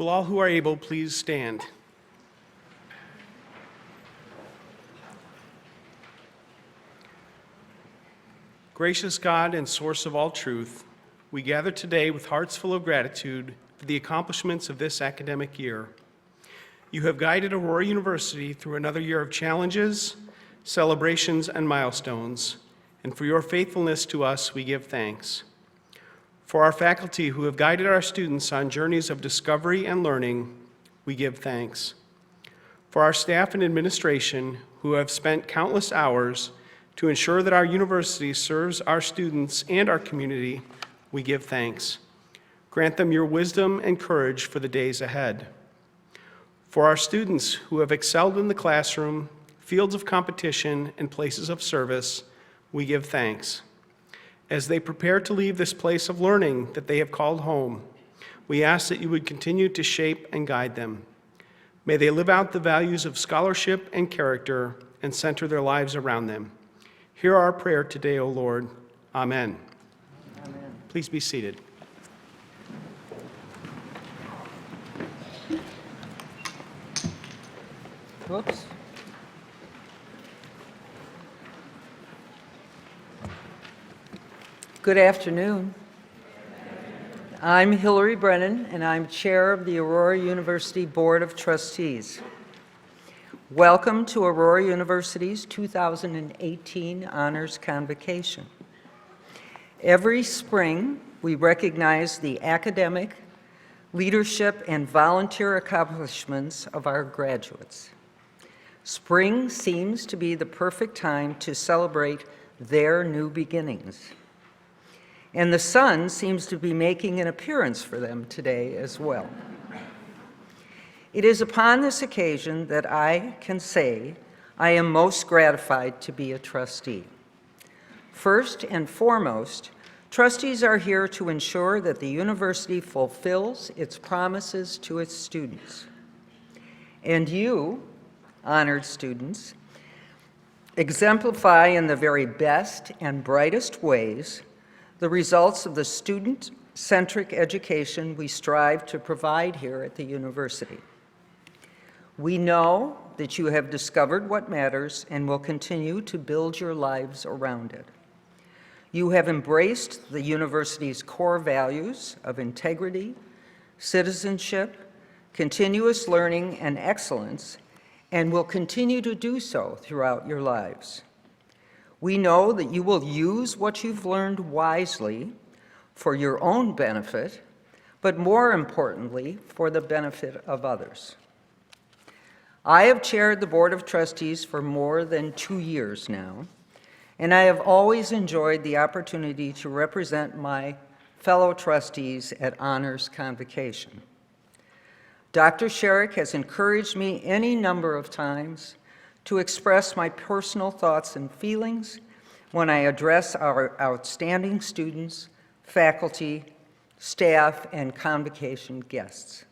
Will all who are able please stand? Gracious God and source of all truth, we gather today with hearts full of gratitude for the accomplishments of this academic year. You have guided Aurora University through another year of challenges, celebrations, and milestones, and for your faithfulness to us, we give thanks. For our faculty who have guided our students on journeys of discovery and learning, we give thanks. For our staff and administration who have spent countless hours to ensure that our university serves our students and our community, we give thanks. Grant them your wisdom and courage for the days ahead. For our students who have excelled in the classroom, fields of competition, and places of service, we give thanks. As they prepare to leave this place of learning that they have called home, we ask that you would continue to shape and guide them. May they live out the values of scholarship and character and center their lives around them. Hear our prayer today, O Lord. Amen. Amen. Please be seated. Whoops. Good afternoon. I'm Hillary Brennan, and I'm chair of the Aurora University Board of Trustees. Welcome to Aurora University's 2018 Honors Convocation. Every spring, we recognize the academic, leadership, and volunteer accomplishments of our graduates. Spring seems to be the perfect time to celebrate their new beginnings. And the sun seems to be making an appearance for them today as well. It is upon this occasion that I can say I am most gratified to be a trustee. First and foremost, trustees are here to ensure that the university fulfills its promises to its students. And you, honored students, exemplify in the very best and brightest ways the results of the student-centric education we strive to provide here at the university. We know that you have discovered what matters and will continue to build your lives around it. You have embraced the university's core values of integrity, citizenship, continuous learning, and excellence, and will continue to do so throughout your lives. We know that you will use what you've learned wisely for your own benefit, but more importantly, for the benefit of others. I have chaired the Board of Trustees for more than 2 years now, and I have always enjoyed the opportunity to represent my fellow trustees at Honors Convocation. Dr. Sherrick has encouraged me any number of times to express my personal thoughts and feelings when I address our outstanding students, faculty, staff, and convocation guests.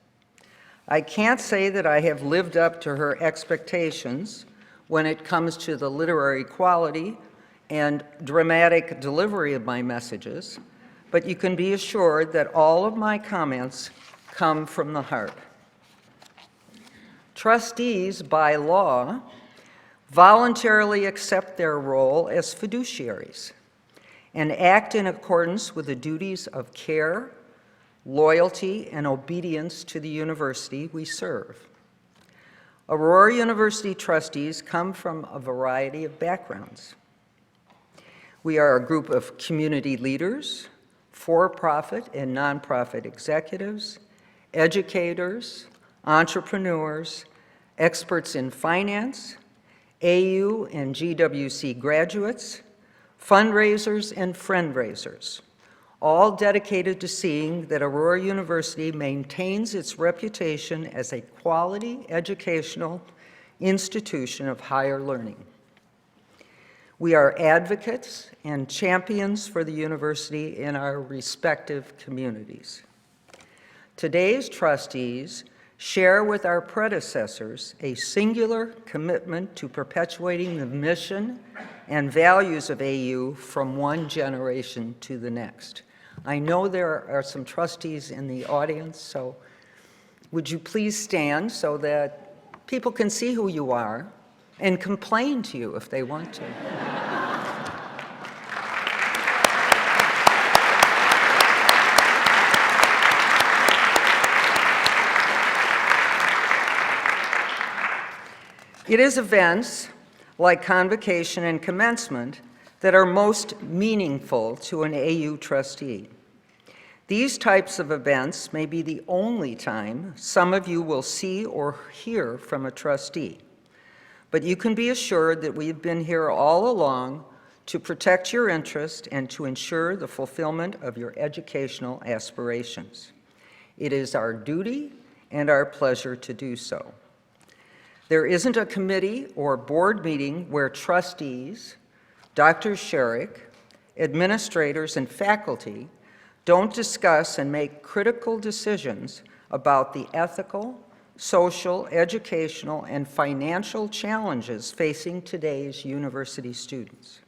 I can't say that I have lived up to her expectations when it comes to the literary quality and dramatic delivery of my messages, but you can be assured that all of my comments come from the heart. Trustees, by law, voluntarily accept their role as fiduciaries and act in accordance with the duties of care, loyalty, and obedience to the university we serve. Aurora University trustees come from a variety of backgrounds. We are a group of community leaders, for-profit and nonprofit executives, educators, entrepreneurs, experts in finance, AU and GWC graduates, fundraisers, and friendraisers, all dedicated to seeing that Aurora University maintains its reputation as a quality educational institution of higher learning. We are advocates and champions for the university in our respective communities. Today's trustees share with our predecessors a singular commitment to perpetuating the mission and values of AU from one generation to the next. I know there are some trustees in the audience, so Would you please stand so that people can see who you are and complain to you if they want to? It is events like convocation and commencement that are most meaningful to an AU trustee. These types of events may be the only time some of you will see or hear from a trustee, but you can be assured that we've been here all along to protect your interest and to ensure the fulfillment of your educational aspirations. It is our duty and our pleasure to do so. There isn't a committee or board meeting where trustees, Dr. Sherrick, administrators, and faculty don't discuss and make critical decisions about the ethical, social, educational, and financial challenges facing today's university students.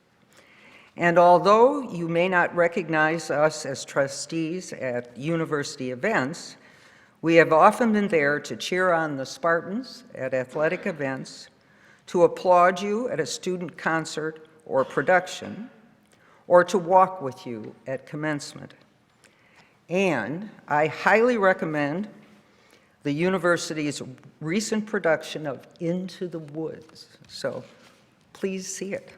And although you may not recognize us as trustees at university events, we have often been there to cheer on the Spartans at athletic events, to applaud you at a student concert or production, or to walk with you at commencement. And I highly recommend the university's recent production of Into the Woods, so please see it.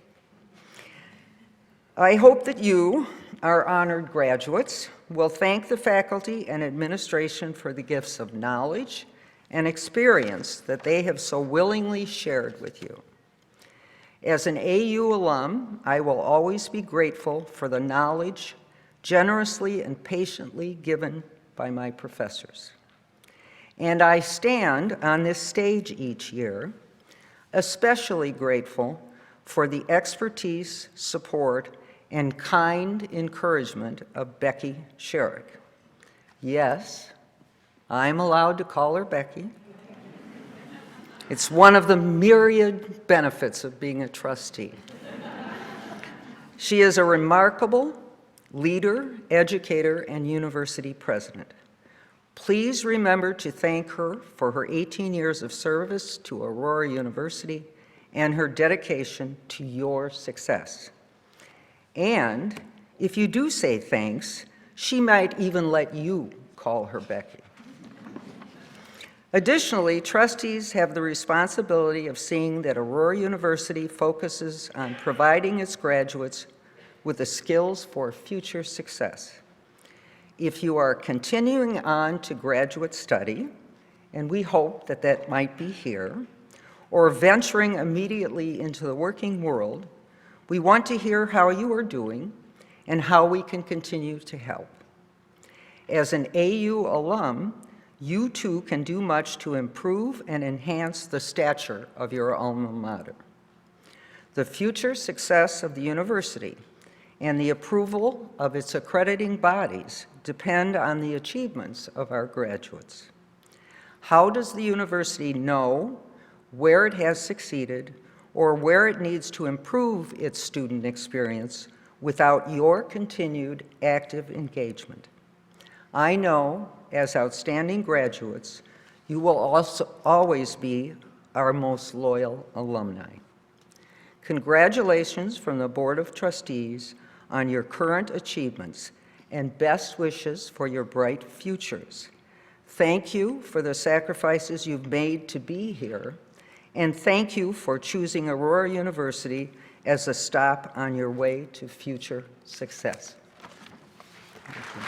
I hope that you, our honored graduates, will thank the faculty and administration for the gifts of knowledge and experience that they have so willingly shared with you. As an AU alum, I will always be grateful for the knowledge generously and patiently given by my professors. And I stand on this stage each year, especially grateful for the expertise, support, and kind encouragement of Becky Sherrick. Yes, I'm allowed to call her Becky. It's one of the myriad benefits of being a trustee. She is a remarkable leader, educator, and university president. Please remember to thank her for her 18 years of service to Aurora University and her dedication to your success. And if you do say thanks, she might even let you call her Becky. Additionally, trustees have the responsibility of seeing that Aurora University focuses on providing its graduates with the skills for future success. If you are continuing on to graduate study, and we hope that that might be here, or venturing immediately into the working world, we want to hear how you are doing and how we can continue to help. As an AU alum, you too can do much to improve and enhance the stature of your alma mater. The future success of the university and the approval of its accrediting bodies depend on the achievements of our graduates. How does the university know where it has succeeded or where it needs to improve its student experience without your continued active engagement? I know, as outstanding graduates, you will also always be our most loyal alumni. Congratulations from the Board of Trustees on your current achievements and best wishes for your bright futures. Thank you for the sacrifices you've made to be here, and thank you for choosing Aurora University as a stop on your way to future success. Thank you.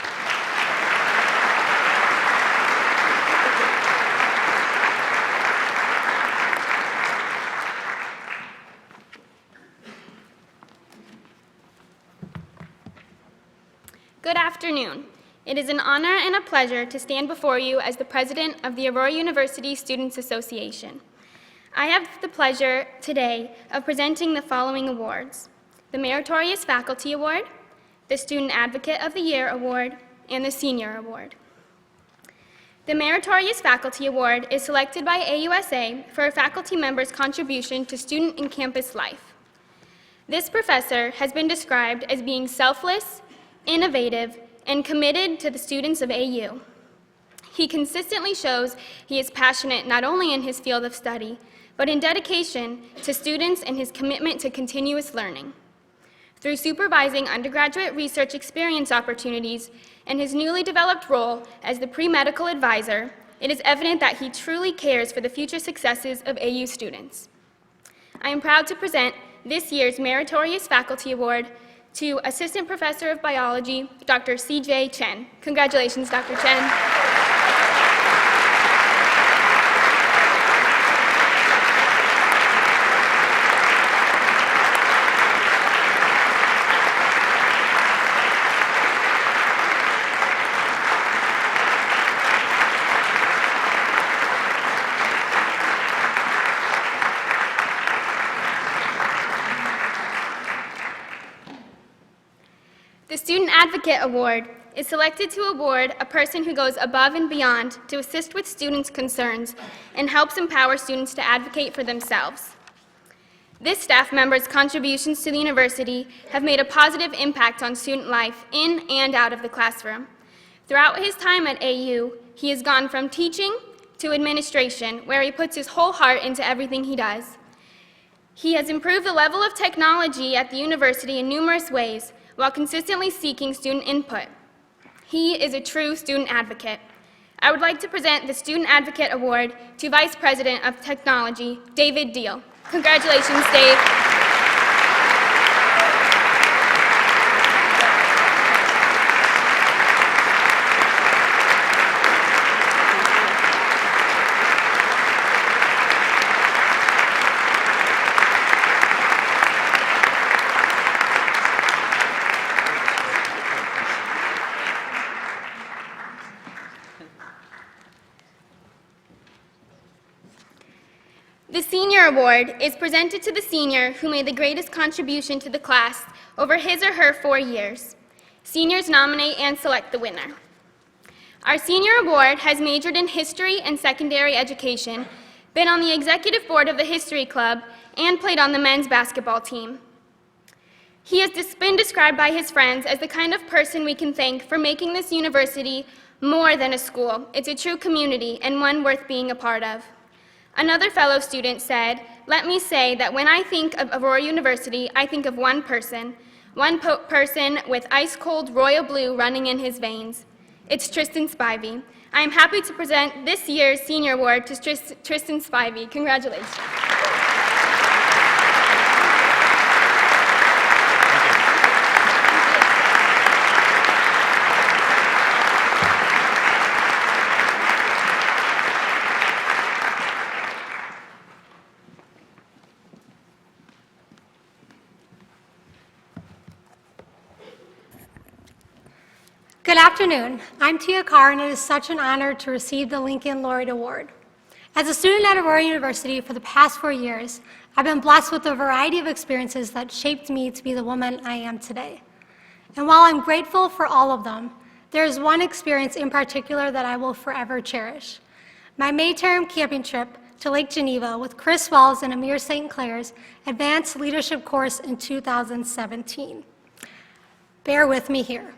Good afternoon. It is an honor and a pleasure to stand before you as the president of the Aurora University Students Association. I have the pleasure today of presenting the following awards: the Meritorious Faculty Award, the Student Advocate of the Year Award, and the Senior Award. The Meritorious Faculty Award is selected by AUSA for a faculty member's contribution to student and campus life. This professor has been described as being selfless, innovative, and committed to the students of AU. He consistently shows he is passionate not only in his field of study, but in dedication to students and his commitment to continuous learning. Through supervising undergraduate research experience opportunities and his newly developed role as the pre-medical advisor, it is evident that he truly cares for the future successes of AU students. I am proud to present this year's Meritorious Faculty Award to Assistant Professor of Biology, Dr. C.J. Chen. Congratulations, Dr. Chen. The Student Advocate Award is selected to award a person who goes above and beyond to assist with students' concerns and helps empower students to advocate for themselves. This staff member's contributions to the university have made a positive impact on student life in and out of the classroom. Throughout his time at AU, he has gone from teaching to administration, where he puts his whole heart into everything he does. He has improved the level of technology at the university in numerous ways, while consistently seeking student input. He is a true student advocate. I would like to present the Student Advocate Award to Vice President of Technology, David Deal. Congratulations, Dave. The Senior Award is presented to the senior who made the greatest contribution to the class over his or her 4 years. Seniors nominate and select the winner. Our Senior Award has majored in history and secondary education, been on the executive board of the History Club, and played on the men's basketball team. He has been described by his friends as the kind of person we can thank for making this university more than a school. It's a true community and one worth being a part of. Another fellow student said, "Let me say that when I think of Aurora University, I think of one person with ice-cold royal blue running in his veins. It's Tristan Spivey." I am happy to present this year's Senior Award to Tristan Spivey. Congratulations. Good afternoon. I'm Tia Carr, and it is such an honor to receive the Lincoln Laureate Award. As a student at Aurora University for the past 4 years, I've been blessed with a variety of experiences that shaped me to be the woman I am today. And while I'm grateful for all of them, there is one experience in particular that I will forever cherish. My May-term camping trip to Lake Geneva with Chris Wells and Amir St. Clair's Advanced Leadership course in 2017. Bear with me here.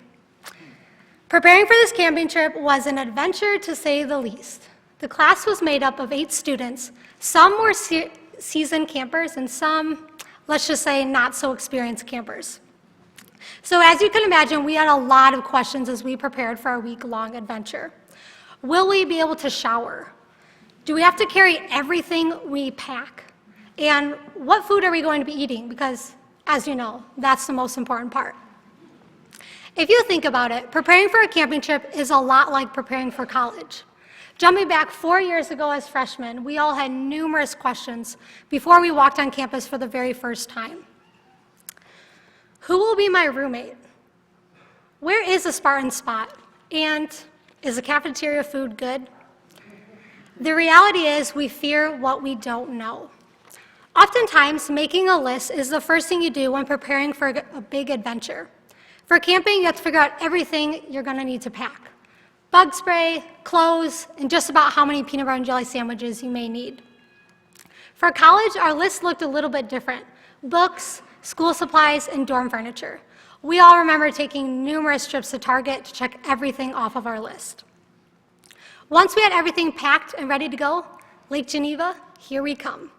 Preparing for this camping trip was an adventure to say the least. The class was made up of 8 students. Some were seasoned campers and some, let's just say, not so experienced campers. So as you can imagine, we had a lot of questions as we prepared for our week-long adventure. Will we be able to shower? Do we have to carry everything we pack? And what food are we going to be eating? Because, as you know, that's the most important part. If you think about it, preparing for a camping trip is a lot like preparing for college. Jumping back 4 years ago as freshmen, we all had numerous questions before we walked on campus for the very first time. Who will be my roommate? Where is a Spartan spot? And is the cafeteria food good? The reality is we fear what we don't know. Oftentimes, making a list is the first thing you do when preparing for a big adventure. For camping, you have to figure out everything you're going to need to pack. Bug spray, clothes, and just about how many peanut butter and jelly sandwiches you may need. For college, our list looked a little bit different. Books, school supplies, and dorm furniture. We all remember taking numerous trips to Target to check everything off of our list. Once we had everything packed and ready to go, Lake Geneva, here we come.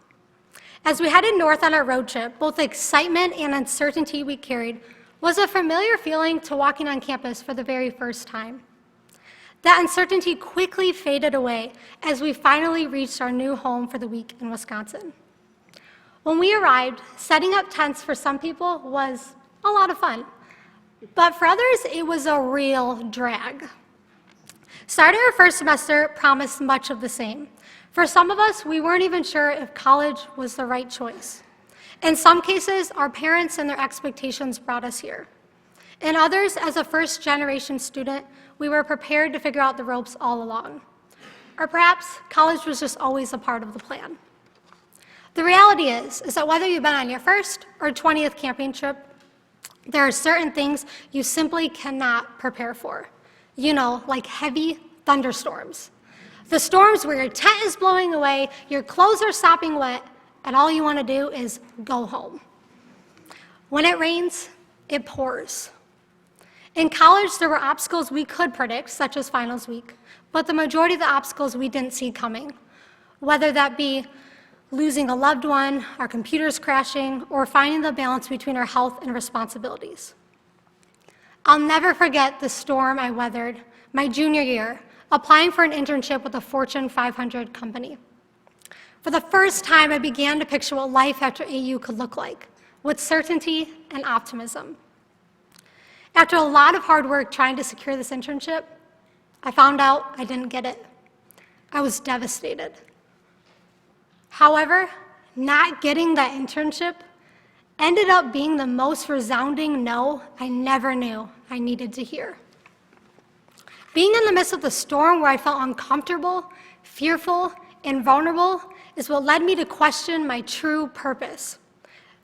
As we headed north on our road trip, both the excitement and uncertainty we carried was a familiar feeling to walking on campus for the very first time. That uncertainty quickly faded away as we finally reached our new home for the week in Wisconsin. When we arrived, setting up tents for some people was a lot of fun, but for others, it was a real drag. Starting our first semester promised much of the same. For some of us, we weren't even sure if college was the right choice. In some cases, our parents and their expectations brought us here. In others, as a first-generation student, we were prepared to figure out the ropes all along. Or perhaps college was just always a part of the plan. The reality is that whether you've been on your first or 20th camping trip, there are certain things you simply cannot prepare for. You know, like heavy thunderstorms. The storms where your tent is blowing away, your clothes are sopping wet, and all you want to do is go home. When it rains, it pours. In college, there were obstacles we could predict, such as finals week, but the majority of the obstacles we didn't see coming, whether that be losing a loved one, our computers crashing, or finding the balance between our health and responsibilities. I'll never forget the storm I weathered my junior year, applying for an internship with a Fortune 500 company. For the first time, I began to picture what life after AU could look like, with certainty and optimism. After a lot of hard work trying to secure this internship, I found out I didn't get it. I was devastated. However, not getting that internship ended up being the most resounding no I never knew I needed to hear. Being in the midst of the storm where I felt uncomfortable, fearful, and vulnerable is what led me to question my true purpose.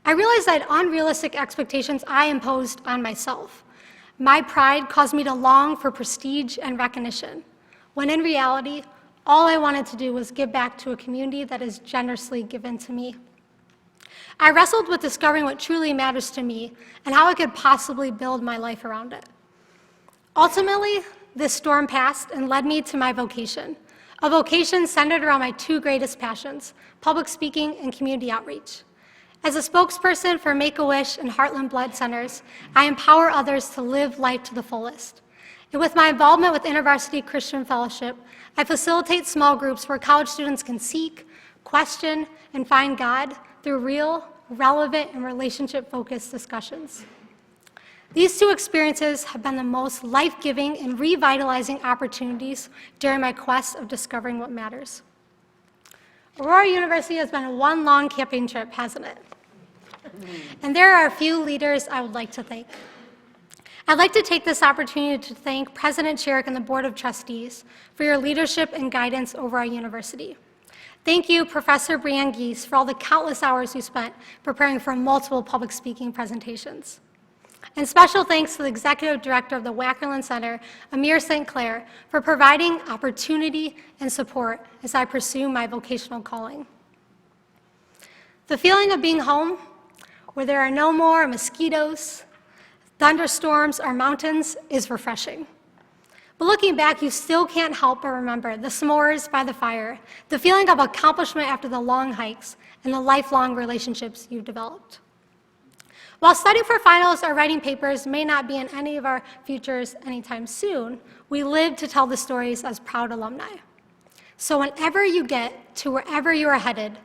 I realized I had unrealistic expectations I imposed on myself. My pride caused me to long for prestige and recognition, when in reality, all I wanted to do was give back to a community that is generously given to me. I wrestled with discovering what truly matters to me and how I could possibly build my life around it. Ultimately, this storm passed and led me to my vocation, a vocation centered around my two greatest passions, public speaking and community outreach. As a spokesperson for Make-A-Wish and Heartland Blood Centers, I empower others to live life to the fullest. And with my involvement with InterVarsity Christian Fellowship, I facilitate small groups where college students can seek, question, and find God through real, relevant, and relationship-focused discussions. These two experiences have been the most life-giving and revitalizing opportunities during my quest of discovering what matters. Aurora University has been one long camping trip, hasn't it? And there are a few leaders I would like to thank. I'd like to take this opportunity to thank President Sherrick and the Board of Trustees for your leadership and guidance over our university. Thank you, Professor Brianne Gies, for all the countless hours you spent preparing for multiple public speaking presentations. And special thanks to the Executive Director of the Wackerland Center, Amir St. Clair, for providing opportunity and support as I pursue my vocational calling. The feeling of being home, where there are no more mosquitoes, thunderstorms, or mountains, is refreshing. But looking back, you still can't help but remember the s'mores by the fire, the feeling of accomplishment after the long hikes, and the lifelong relationships you've developed. While studying for finals or writing papers may not be in any of our futures anytime soon, we live to tell the stories as proud alumni. So whenever you get to wherever you are headed,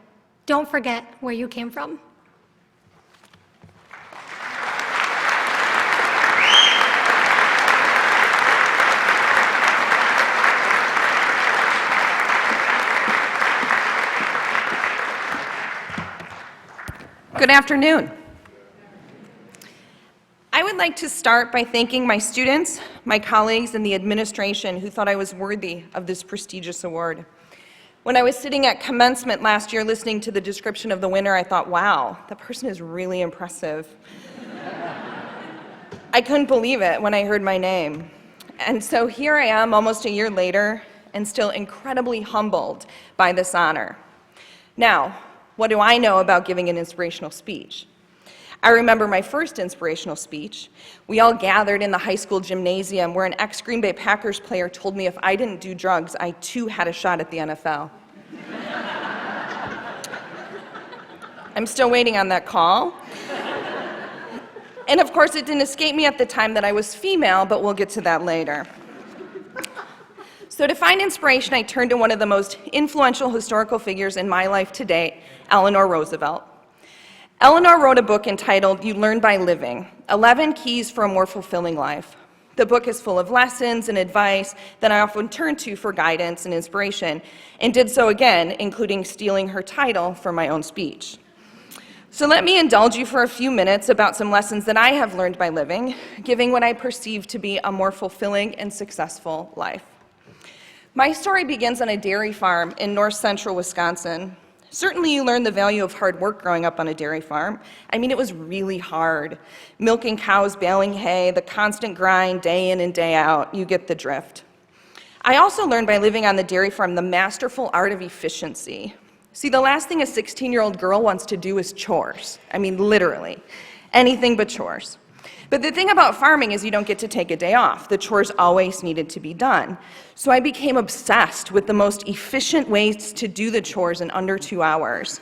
don't forget where you came from. Good afternoon. I would like to start by thanking my students, my colleagues, and the administration who thought I was worthy of this prestigious award. When I was sitting at commencement last year listening to the description of the winner, I thought, wow, that person is really impressive. I couldn't believe it when I heard my name. And so here I am almost a year later and still incredibly humbled by this honor. Now, what do I know about giving an inspirational speech? I remember my first inspirational speech. We all gathered in the high school gymnasium where an ex-Green Bay Packers player told me if I didn't do drugs, I too had a shot at the NFL. I'm still waiting on that call. And of course, it didn't escape me at the time that I was female, but we'll get to that later. So to find inspiration, I turned to one of the most influential historical figures in my life to date, Eleanor Roosevelt. Eleanor wrote a book entitled You Learn by Living, 11 Keys for a More Fulfilling Life. The book is full of lessons and advice that I often turn to for guidance and inspiration, and did so again, including stealing her title for my own speech. So let me indulge you for a few minutes about some lessons that I have learned by living, giving what I perceive to be a more fulfilling and successful life. My story begins on a dairy farm in north central Wisconsin. Certainly you learn the value of hard work growing up on a dairy farm. I mean, it was really hard. Milking cows, baling hay, the constant grind day in and day out, you get the drift. I also learned by living on the dairy farm the masterful art of efficiency. See, the last thing a 16-year-old girl wants to do is chores. I mean, literally, anything but chores. But the thing about farming is you don't get to take a day off. The chores always needed to be done. So I became obsessed with the most efficient ways to do the chores in under 2 hours.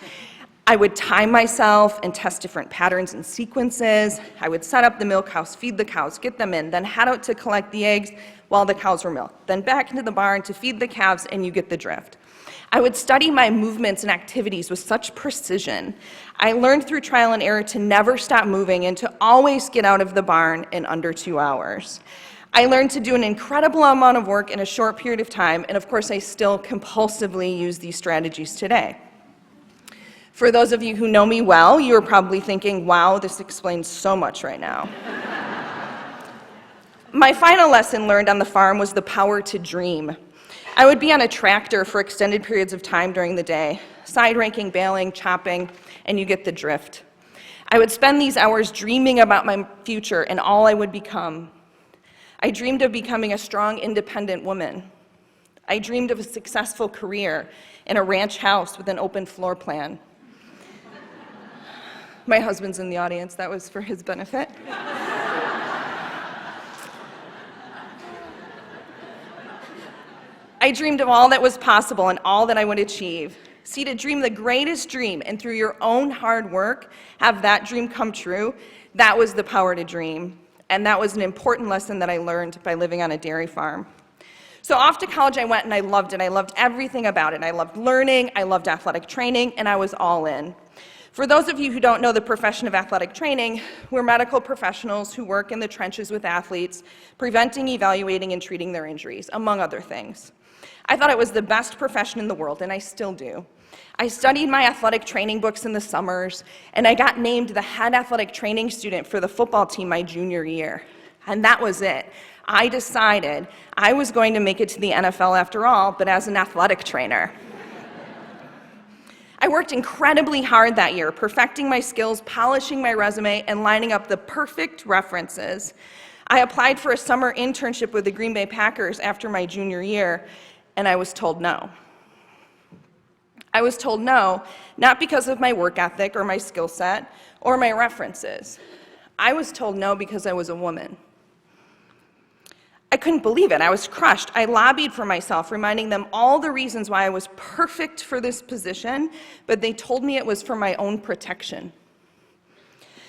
I would time myself and test different patterns and sequences. I would set up the milk house, feed the cows, get them in, then head out to collect the eggs while the cows were milked, then back into the barn to feed the calves, and you get the drift. I would study my movements and activities with such precision. I learned through trial and error to never stop moving and to always get out of the barn in under 2 hours. I learned to do an incredible amount of work in a short period of time, and of course I still compulsively use these strategies today. For those of you who know me well, you are probably thinking, wow, this explains so much right now. My final lesson learned on the farm was the power to dream. I would be on a tractor for extended periods of time during the day, side raking, baling, chopping, and you get the drift. I would spend these hours dreaming about my future and all I would become. I dreamed of becoming a strong, independent woman. I dreamed of a successful career in a ranch house with an open floor plan. My husband's in the audience, that was for his benefit. I dreamed of all that was possible and all that I would achieve. See, to dream the greatest dream and through your own hard work have that dream come true, that was the power to dream. And that was an important lesson that I learned by living on a dairy farm. So off to college I went and I loved it. I loved everything about it. I loved learning, I loved athletic training, and I was all in. For those of you who don't know the profession of athletic training, we're medical professionals who work in the trenches with athletes, preventing, evaluating, and treating their injuries, among other things. I thought it was the best profession in the world, and I still do. I studied my athletic training books in the summers, and I got named the head athletic training student for the football team my junior year. And that was it. I decided I was going to make it to the NFL after all, but as an athletic trainer. I worked incredibly hard that year, perfecting my skills, polishing my resume, and lining up the perfect references. I applied for a summer internship with the Green Bay Packers after my junior year, and I was told no. I was told no, not because of my work ethic or my skill set or my references. I was told no because I was a woman. I couldn't believe it. I was crushed. I lobbied for myself, reminding them all the reasons why I was perfect for this position, but they told me it was for my own protection.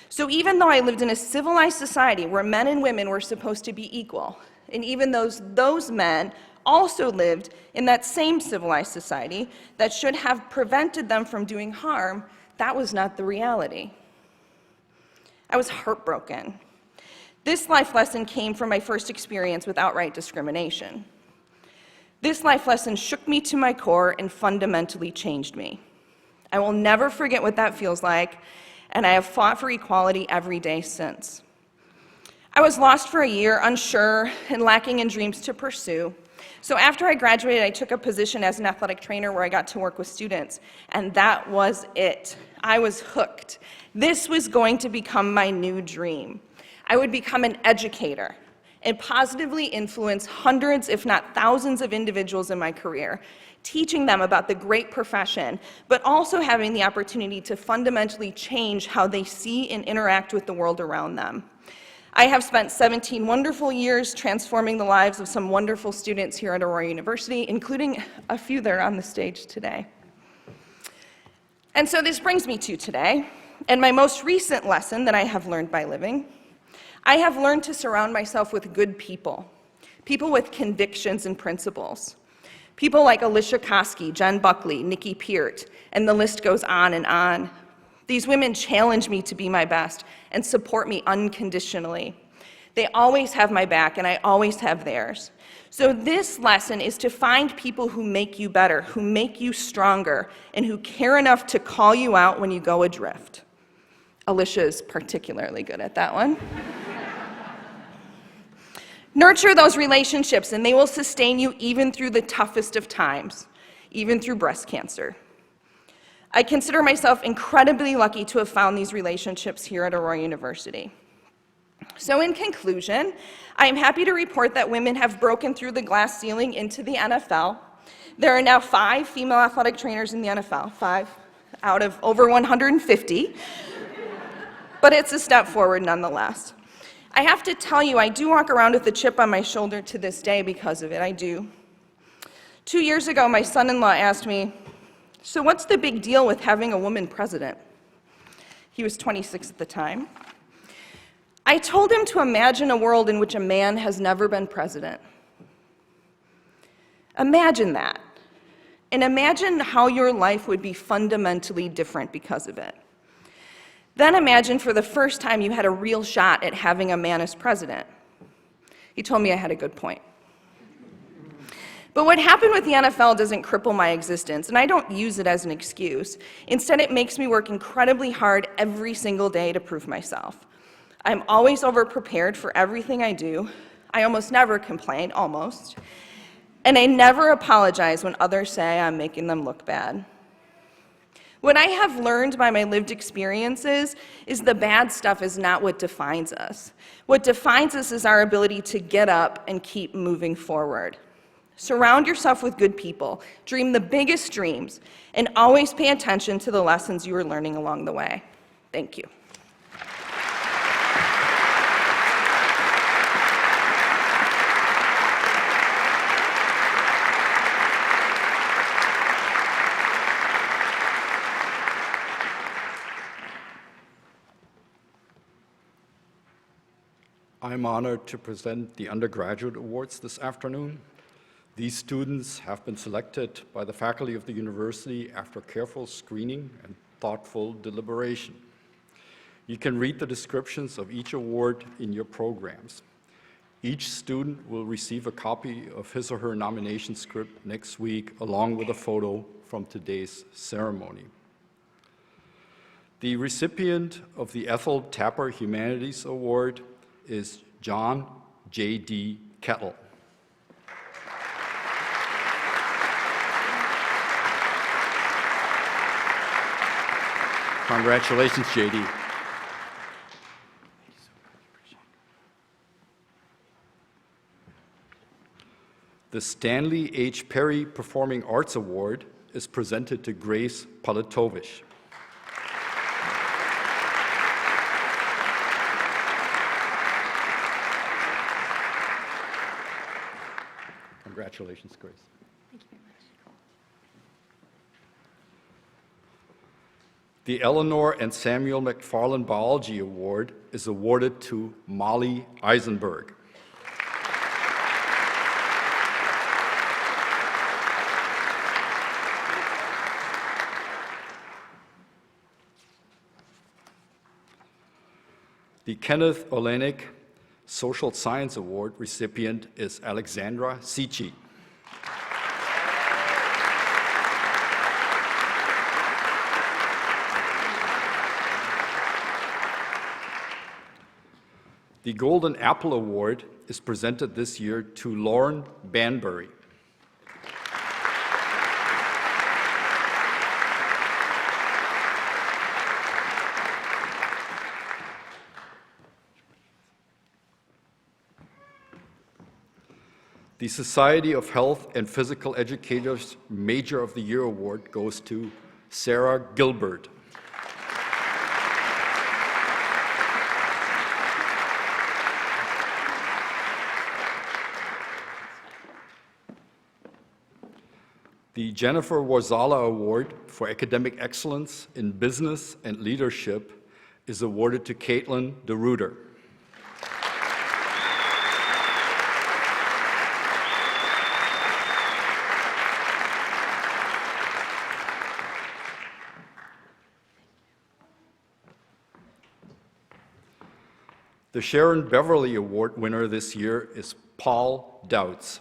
So even though I lived in a civilized society where men and women were supposed to be equal, and even those men also lived in that same civilized society that should have prevented them from doing harm, that was not the reality. I was heartbroken. This life lesson came from my first experience with outright discrimination. This life lesson shook me to my core and fundamentally changed me. I will never forget what that feels like, and I have fought for equality every day since. I was lost for a year, unsure, and lacking in dreams to pursue. So after I graduated, I took a position as an athletic trainer where I got to work with students, and that was it. I was hooked. This was going to become my new dream. I would become an educator, and positively influence hundreds, if not thousands, of individuals in my career, teaching them about the great profession, but also having the opportunity to fundamentally change how they see and interact with the world around them. I have spent 17 wonderful years transforming the lives of some wonderful students here at Aurora University, including a few that are on the stage today. And so this brings me to today, and my most recent lesson that I have learned by living. I have learned to surround myself with good people, people with convictions and principles. People like Alicia Koski, Jen Buckley, Nikki Peart, and the list goes on and on. These women challenge me to be my best and support me unconditionally. They always have my back, and I always have theirs. So this lesson is to find people who make you better, who make you stronger, and who care enough to call you out when you go adrift. Alicia is particularly good at that one. Nurture those relationships, and they will sustain you even through the toughest of times, even through breast cancer. I consider myself incredibly lucky to have found these relationships here at Aurora University. So in conclusion, I am happy to report that women have broken through the glass ceiling into the NFL. There are now 5 female athletic trainers in the NFL, 5 out of over 150, but it's a step forward nonetheless. I have to tell you, I do walk around with a chip on my shoulder to this day because of it, I do. 2 years ago, my son-in-law asked me, "So what's the big deal with having a woman president?" He was 26 at the time. I told him to imagine a world in which a man has never been president. Imagine that. And imagine how your life would be fundamentally different because of it. Then imagine for the first time you had a real shot at having a man as president. He told me I had a good point. But what happened with the NFL doesn't cripple my existence, and I don't use it as an excuse. Instead, it makes me work incredibly hard every single day to prove myself. I'm always over-prepared for everything I do. I almost never complain, almost. And I never apologize when others say I'm making them look bad. What I have learned by my lived experiences is the bad stuff is not what defines us. What defines us is our ability to get up and keep moving forward. Surround yourself with good people, dream the biggest dreams, and always pay attention to the lessons you are learning along the way. Thank you. I'm honored to present the Undergraduate Awards this afternoon. These students have been selected by the faculty of the university after careful screening and thoughtful deliberation. You can read the descriptions of each award in your programs. Each student will receive a copy of his or her nomination script next week, along with a photo from today's ceremony. The recipient of the Ethel Tapper Humanities Award is John J.D. Kettle. Congratulations, J.D. The Stanley H. Perry Performing Arts Award is presented to Grace Palatovich. Congratulations, Grace. Thank you very much. The Eleanor and Samuel McFarland Biology Award is awarded to Molly Eisenberg. The Kenneth Olenek Social Science Award recipient is Alexandra Sichi. The Golden Apple Award is presented this year to Lauren Banbury. The Society of Health and Physical Educators Major of the Year Award goes to Sarah Gilbert. The Jennifer Warzala Award for Academic Excellence in Business and Leadership is awarded to Caitlin DeRuiter. The Sharon Beverly Award winner this year is Paul Doubts.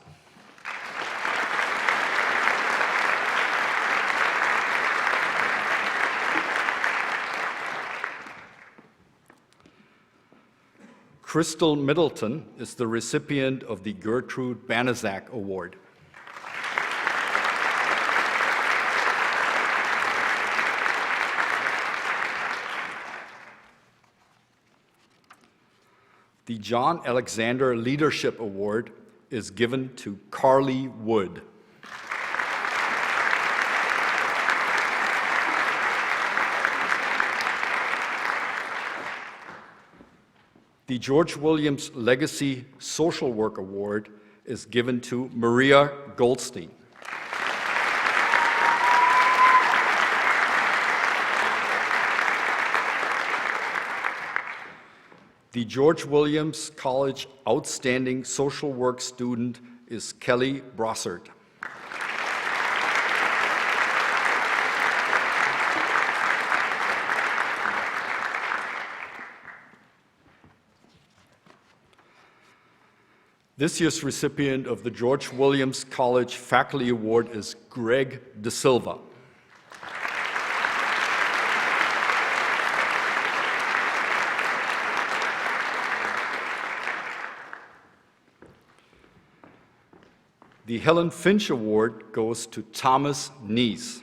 Crystal Middleton is the recipient of the Gertrude Banaszak Award. The John Alexander Leadership Award is given to Carly Wood. The George Williams Legacy Social Work Award is given to Maria Goldstein. The George Williams College Outstanding Social Work Student is Kelly Brossard. This year's recipient of the George Williams College Faculty Award is Greg De Silva. The Helen Finch Award goes to Thomas Neese.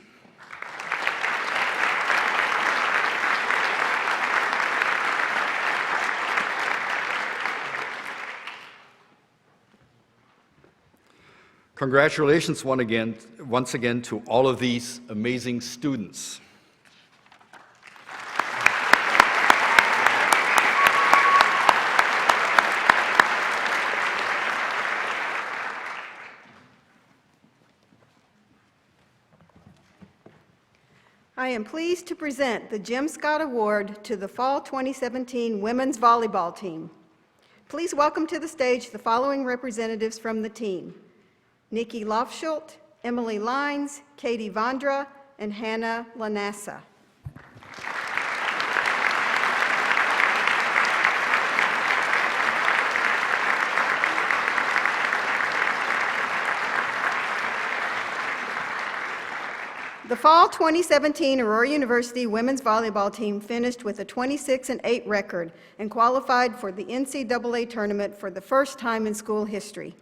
Congratulations once again to all of these amazing students. I am pleased to present the Jim Scott Award to the Fall 2017 Women's Volleyball Team. Please welcome to the stage the following representatives from the team: Nikki Lofschult, Emily Lines, Katie Vondra, and Hannah Lanassa. The Fall 2017 Aurora University Women's Volleyball Team finished with a 26-8 record and qualified for the NCAA tournament for the first time in school history.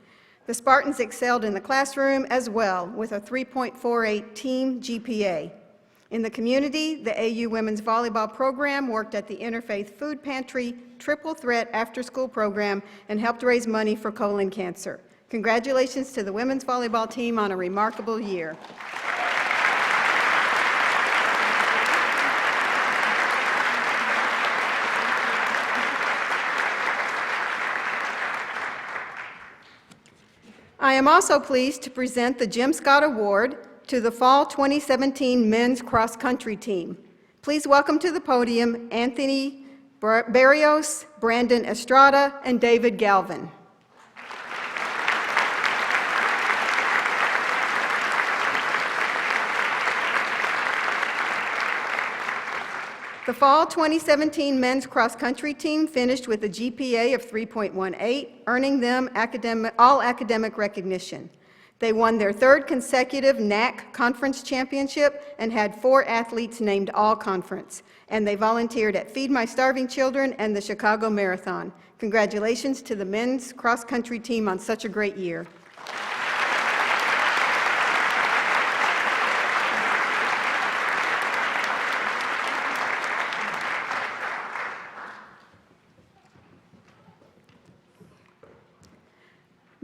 The Spartans excelled in the classroom as well, with a 3.48 team GPA. In the community, the AU Women's Volleyball Program worked at the Interfaith Food Pantry Triple Threat After-School Program and helped raise money for colon cancer. Congratulations to the women's volleyball team on a remarkable year. I am also pleased to present the Jim Scott Award to the Fall 2017 Men's Cross Country Team. Please welcome to the podium Anthony Barrios, Brandon Estrada, and David Galvin. The Fall 2017 Men's Cross Country Team finished with a GPA of 3.18, earning them all academic recognition. They won their third consecutive NAC Conference Championship and had 4 athletes named All-Conference, and they volunteered at Feed My Starving Children and the Chicago Marathon. Congratulations to the Men's Cross Country Team on such a great year.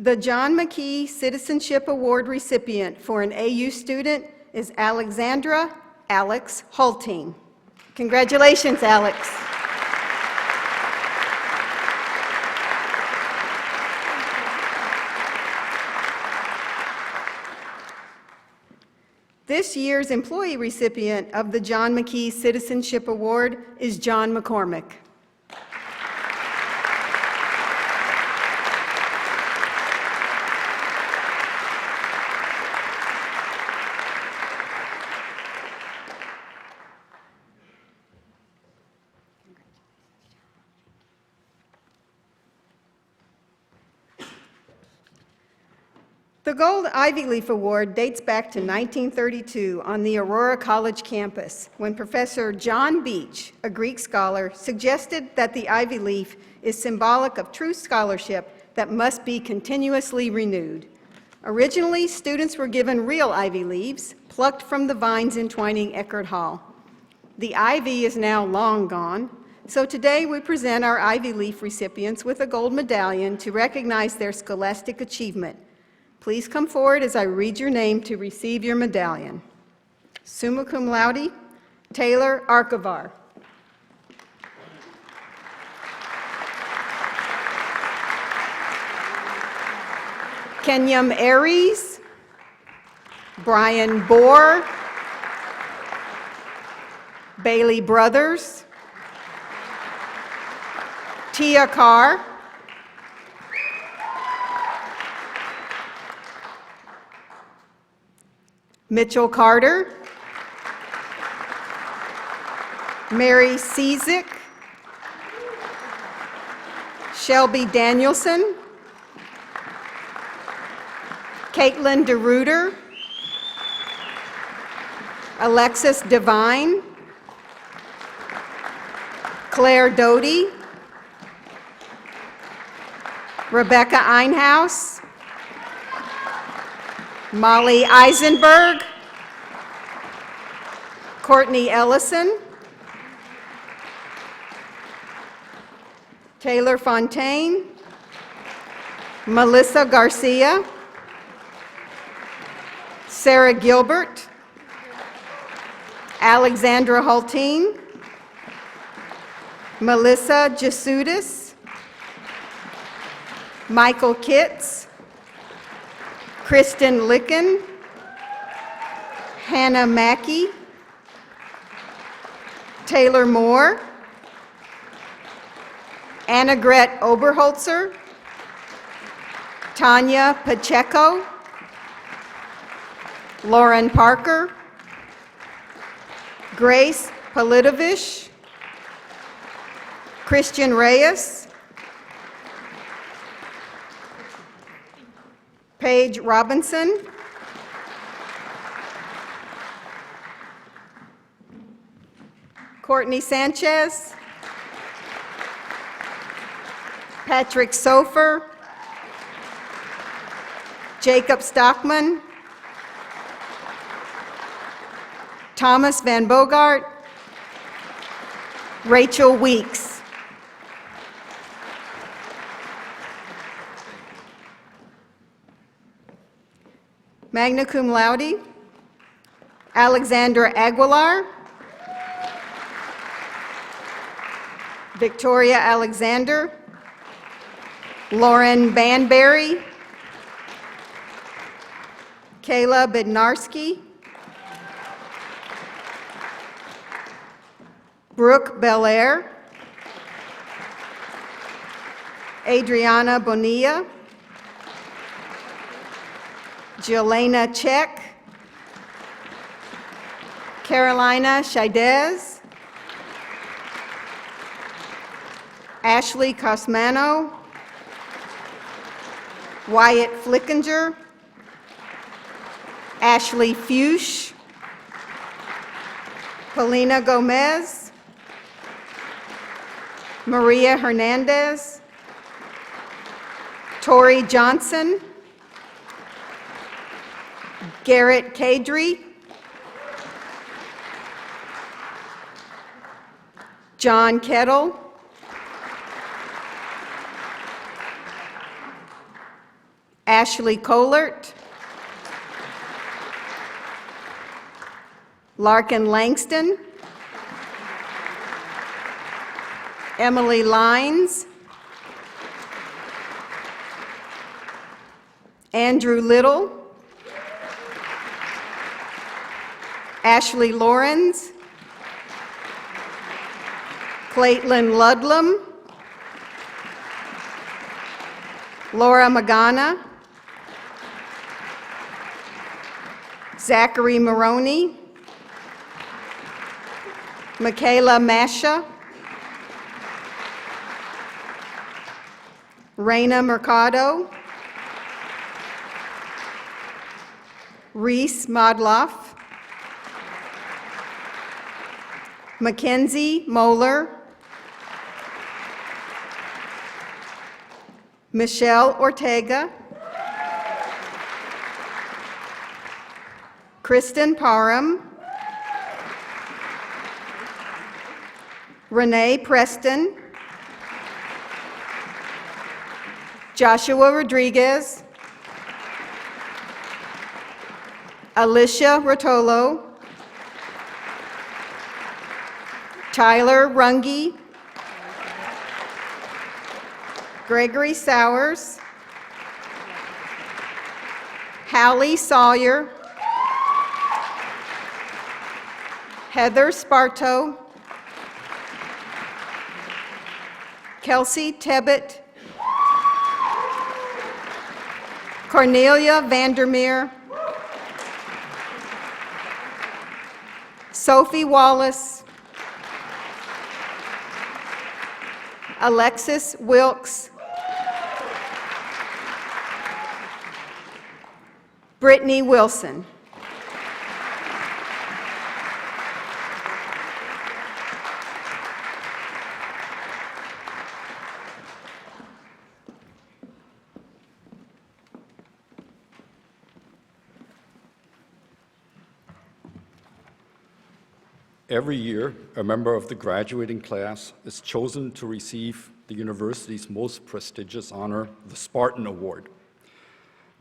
The John McKee Citizenship Award recipient for an AU student is Alexandra Alex Hulting. Congratulations, Alex. This year's employee recipient of the John McKee Citizenship Award is John McCormick. The Gold Ivy Leaf Award dates back to 1932 on the Aurora College campus when Professor John Beach, a Greek scholar, suggested that the Ivy Leaf is symbolic of true scholarship that must be continuously renewed. Originally, students were given real ivy leaves, plucked from the vines entwining Eckerd Hall. The ivy is now long gone, so today we present our Ivy Leaf recipients with a gold medallion to recognize their scholastic achievement. Please come forward as I read your name to receive your medallion. Summa cum laude, Taylor Archivar. Kenyam Aries, Brian Bohr, Bailey Brothers, Tia Carr, Mitchell Carter, Mary Cizik, Shelby Danielson, Caitlin DeRuiter, Alexis Devine, Claire Doty, Rebecca Einhaus, Molly Eisenberg, Courtney Ellison, Taylor Fontaine, Melissa Garcia, Sarah Gilbert, Alexandra Hulteen, Melissa Jasudis, Michael Kitts, Kristen Licken, Hannah Mackey, Taylor Moore, Annegret Oberholzer, Tanya Pacheco, Lauren Parker, Grace Politovich, Christian Reyes, Paige Robinson, Courtney Sanchez, Patrick Sofer, Jacob Stockman, Thomas Van Bogart, Rachel Weeks. Magna cum laude, Alexandra Aguilar, Victoria Alexander, Lauren Banbury, Kayla Bednarski, Brooke Belair, Adriana Bonilla, Jelena Check, Carolina Shaidez, Ashley Cosmano, Wyatt Flickinger, Ashley Fuchs, Polina Gomez, Maria Hernandez, Tori Johnson, Garrett Kadri, John Kettle, Ashley Colert, Larkin Langston, Emily Lines, Andrew Little, Ashley Lawrence, Caitlin Ludlam, Laura Magana, Zachary Maroney, Michaela Masha, Raina Mercado, Reese Modloff, Mackenzie Moeller, Michelle Ortega, Kristen Parham, Renee Preston, Joshua Rodriguez, Alicia Rotolo, Tyler Runge, Gregory Sowers, Hallie Sawyer, Heather Sparto, Kelsey Tebbett, Cornelia Vandermeer, Sophie Wallace, Alexis Wilkes, Brittany Wilson. Every year, a member of the graduating class is chosen to receive the university's most prestigious honor, the Spartan Award.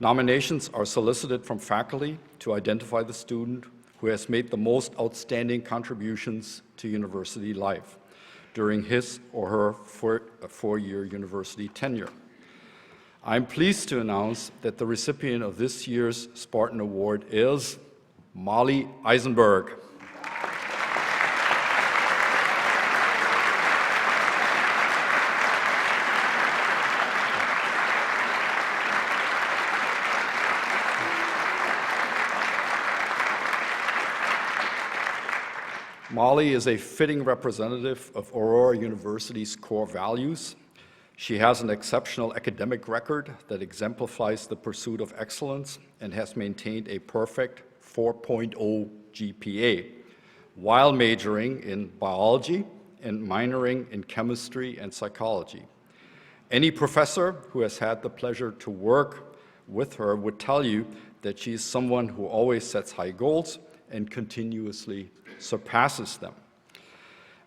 Nominations are solicited from faculty to identify the student who has made the most outstanding contributions to university life during his or her four-year university tenure. I'm pleased to announce that the recipient of this year's Spartan Award is Molly Eisenberg. Molly is a fitting representative of Aurora University's core values. She has an exceptional academic record that exemplifies the pursuit of excellence and has maintained a perfect 4.0 GPA while majoring in biology and minoring in chemistry and psychology. Any professor who has had the pleasure to work with her would tell you that she is someone who always sets high goals and continuously surpasses them.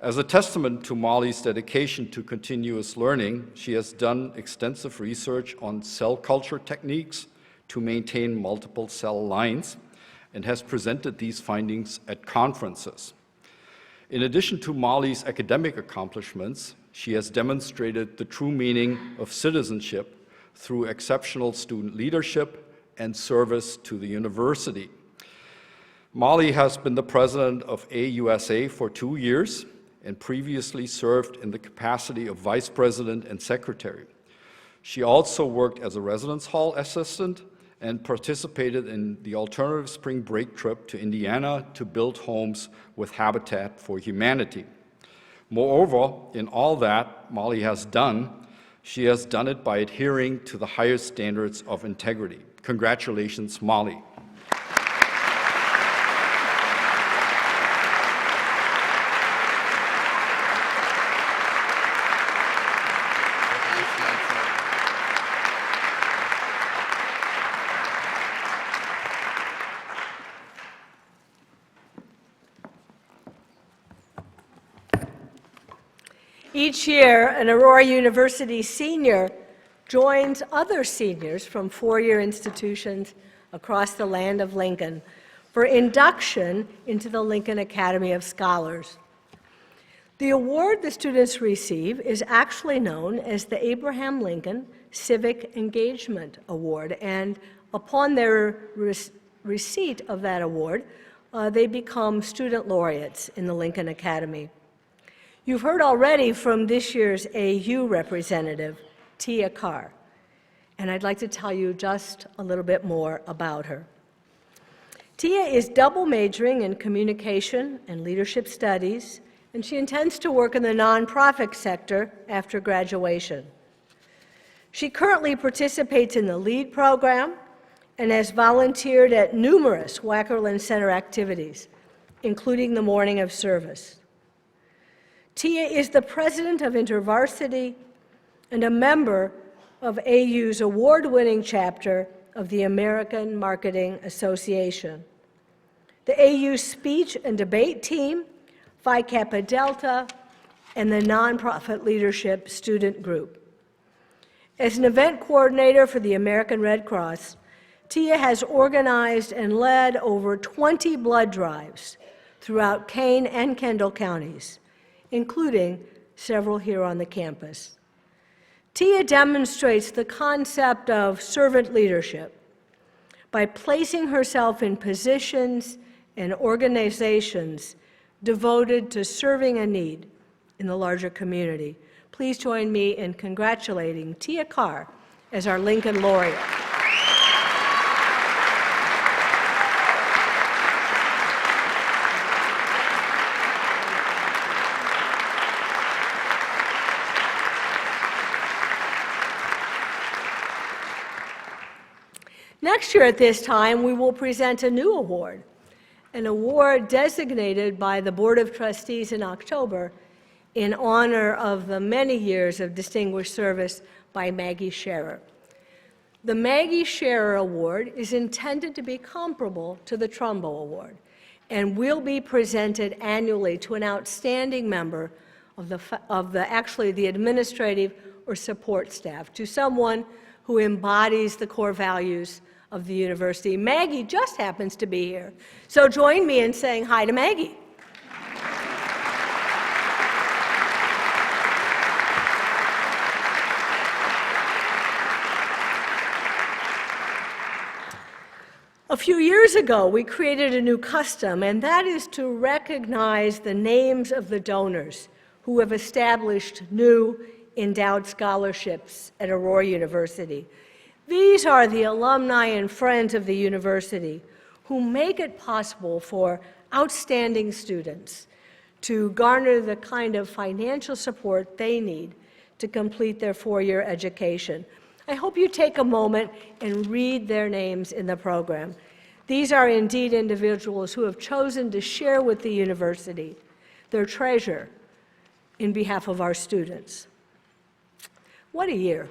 As a testament to Molly's dedication to continuous learning, she has done extensive research on cell culture techniques to maintain multiple cell lines and has presented these findings at conferences. In addition to Molly's academic accomplishments, she has demonstrated the true meaning of citizenship through exceptional student leadership and service to the university. Molly has been the president of AUSA for 2 years and previously served in the capacity of vice president and secretary. She also worked as a residence hall assistant and participated in the alternative spring break trip to Indiana to build homes with Habitat for Humanity. Moreover, in all that Molly has done, she has done it by adhering to the highest standards of integrity. Congratulations, Molly. Each year, an Aurora University senior joins other seniors from four-year institutions across the land of Lincoln for induction into the Lincoln Academy of Scholars. The award the students receive is actually known as the Abraham Lincoln Civic Engagement Award, and upon their receipt of that award, they become student laureates in the Lincoln Academy. You've heard already from this year's AU representative, Tia Carr, and I'd like to tell you just a little bit more about her. Tia is double majoring in communication and leadership studies, and she intends to work in the nonprofit sector after graduation. She currently participates in the LEAD program and has volunteered at numerous Wackerland Center activities, including the Morning of Service. Tia is the president of InterVarsity and a member of AU's award-winning chapter of the American Marketing Association, the AU speech and debate team, Phi Kappa Delta, and the nonprofit leadership student group. As an event coordinator for the American Red Cross, Tia has organized and led over 20 blood drives throughout Kane and Kendall counties, including several here on the campus. Tia demonstrates the concept of servant leadership by placing herself in positions and organizations devoted to serving a need in the larger community. Please join me in congratulating Tia Carr as our Lincoln Laureate. Next year at this time, we will present a new award, an award designated by the Board of Trustees in October in honor of the many years of distinguished service by Maggie Scherer. The Maggie Scherer Award is intended to be comparable to the Trumbo Award and will be presented annually to an outstanding member of the administrative or support staff, to someone who embodies the core values of the university. Maggie just happens to be here, so join me in saying hi to Maggie. A few years ago, we created a new custom, and that is to recognize the names of the donors who have established new endowed scholarships at Aurora University. These are the alumni and friends of the university who make it possible for outstanding students to garner the kind of financial support they need to complete their four-year education. I hope you take a moment and read their names in the program. These are indeed individuals who have chosen to share with the university their treasure in behalf of our students. What a year.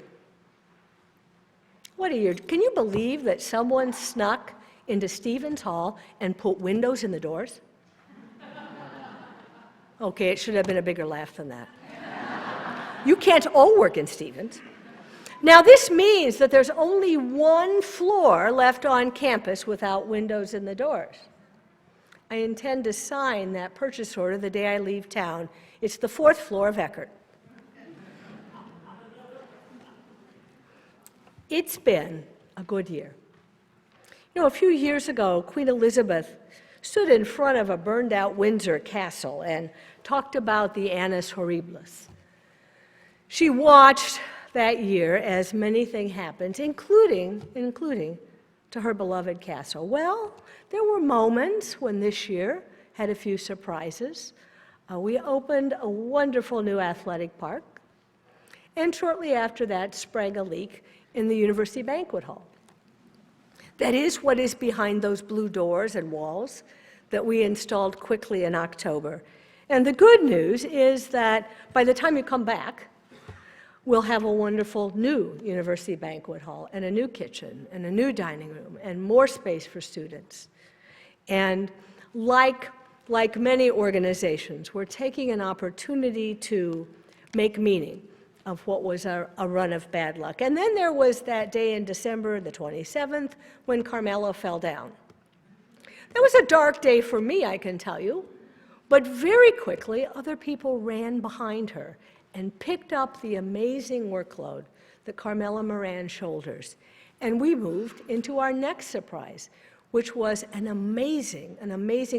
What a year. Can you believe that someone snuck into Stevens Hall and put windows in the doors? Okay, it should have been a bigger laugh than that. You can't all work in Stevens. Now, this means that there's only one floor left on campus without windows in the doors. I intend to sign that purchase order the day I leave town. It's the 4th floor of Eckerd. It's been a good year. You know, a few years ago, Queen Elizabeth stood in front of a burned-out Windsor castle and talked about the Annus Horribilis. She watched that year as many things happened, including to her beloved castle. Well, there were moments when this year had a few surprises. We opened a wonderful new athletic park, and shortly after that sprang a leak in the university banquet hall. That is what is behind those blue doors and walls that we installed quickly in October. And the good news is that by the time you come back, we'll have a wonderful new university banquet hall and a new kitchen and a new dining room and more space for students. And like many organizations, we're taking an opportunity to make meaning of what was a run of bad luck. And then there was that day in December, the 27th, when Carmela fell down. That was a dark day for me, I can tell you, but very quickly other people ran behind her and picked up the amazing workload that Carmela Moran shoulders. And we moved into our next surprise, which was an amazing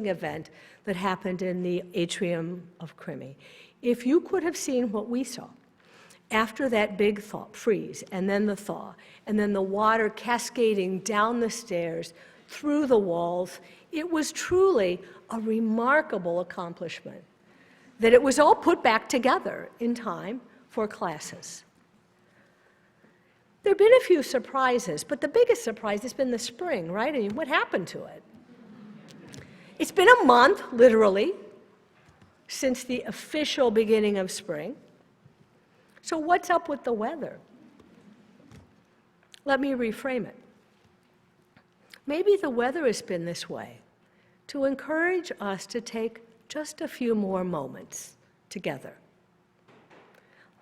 event that happened in the atrium of Crimi. If you could have seen what we saw after that big freeze, and then the thaw, and then the water cascading down the stairs, through the walls, it was truly a remarkable accomplishment, that it was all put back together in time for classes. There have been a few surprises, but the biggest surprise has been the spring, right? I mean, what happened to it? It's been a month, literally, since the official beginning of spring. So what's up with the weather? Let me reframe it. Maybe the weather has been this way to encourage us to take just a few more moments together.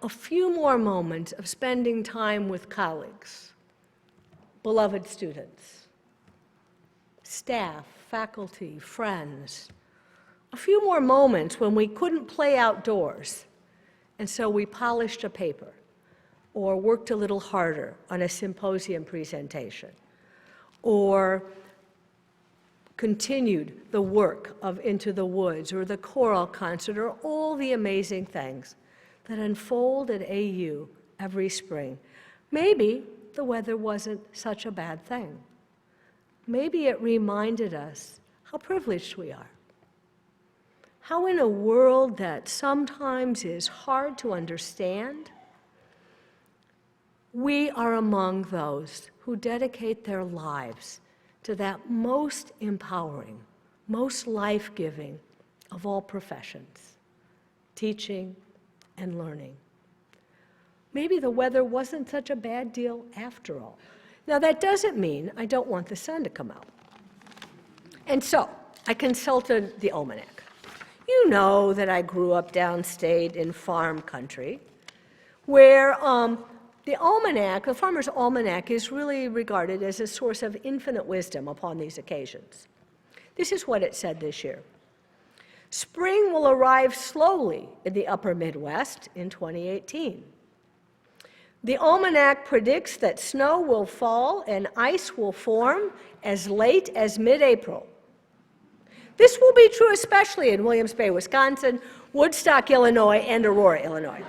A few more moments of spending time with colleagues, beloved students, staff, faculty, friends. A few more moments when we couldn't play outdoors, and so we polished a paper or worked a little harder on a symposium presentation, or continued the work of Into the Woods or the choral concert or all the amazing things that unfold at AU every spring. Maybe the weather wasn't such a bad thing. Maybe it reminded us how privileged we are. How in a world that sometimes is hard to understand, we are among those who dedicate their lives to that most empowering, most life-giving of all professions, teaching and learning. Maybe the weather wasn't such a bad deal after all. Now, that doesn't mean I don't want the sun to come out. And so I consulted the almanac. You know that I grew up downstate in farm country, where the almanac, the Farmer's Almanac, is really regarded as a source of infinite wisdom upon these occasions. This is what it said this year. Spring will arrive slowly in the upper Midwest in 2018. The almanac predicts that snow will fall and ice will form as late as mid-April. This will be true especially in Williams Bay, Wisconsin, Woodstock, Illinois, and Aurora, Illinois.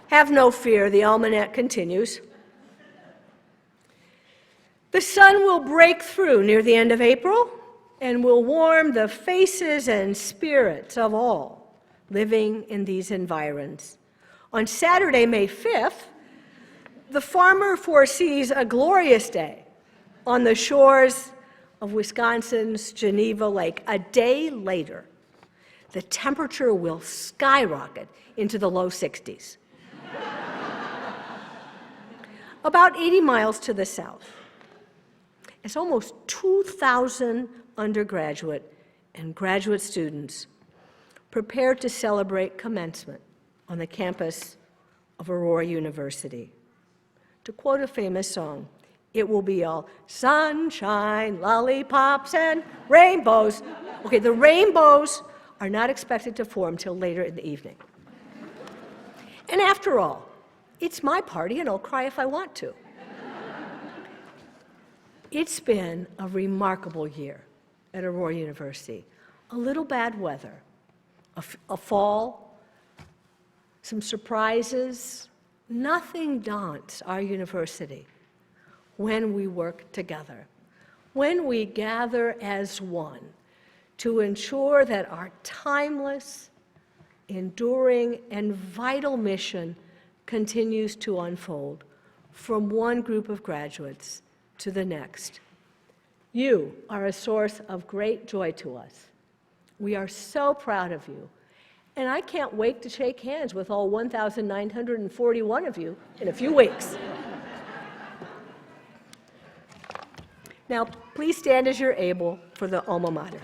Have no fear, the almanac continues. The sun will break through near the end of April and will warm the faces and spirits of all living in these environs. On Saturday, May 5th, the farmer foresees a glorious day on the shores of Wisconsin's Geneva Lake. A day later, the temperature will skyrocket into the low 60s. About 80 miles to the south, as almost 2,000 undergraduate and graduate students prepare to celebrate commencement on the campus of Aurora University. To quote a famous song, it will be all sunshine, lollipops, and rainbows. Okay, the rainbows are not expected to form till later in the evening. And after all, it's my party, and I'll cry if I want to. It's been a remarkable year at Aurora University. A little bad weather, a fall, some surprises. Nothing daunts our university when we work together, when we gather as one to ensure that our timeless, enduring, and vital mission continues to unfold from one group of graduates to the next. You are a source of great joy to us. We are so proud of you, and I can't wait to shake hands with all 1,941 of you in a few weeks. Now, please stand as you're able for the alma mater.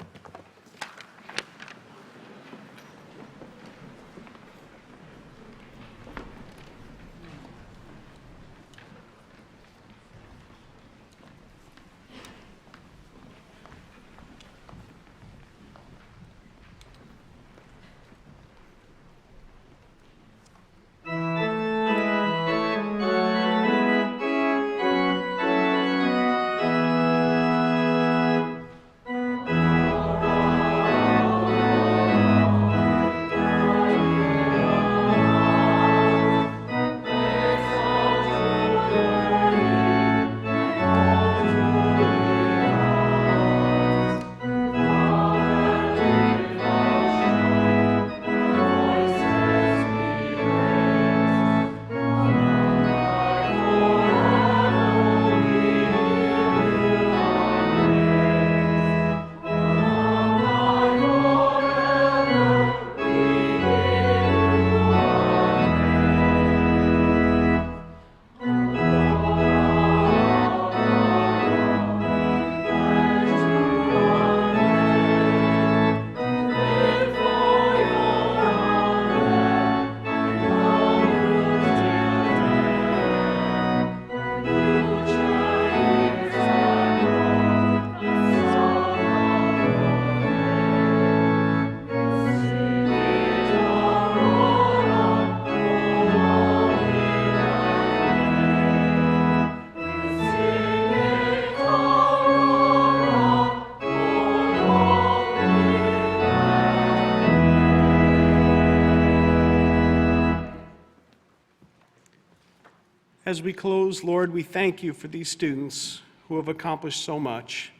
As we close, Lord, we thank you for these students who have accomplished so much.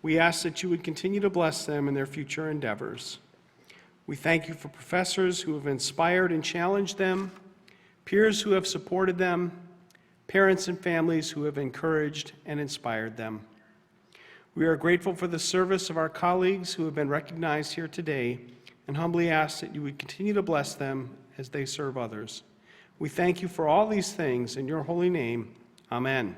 We ask that you would continue to bless them in their future endeavors. We thank you for professors who have inspired and challenged them, peers who have supported them, parents and families who have encouraged and inspired them. We are grateful for the service of our colleagues who have been recognized here today and humbly ask that you would continue to bless them as they serve others. We thank you for all these things in your holy name. Amen.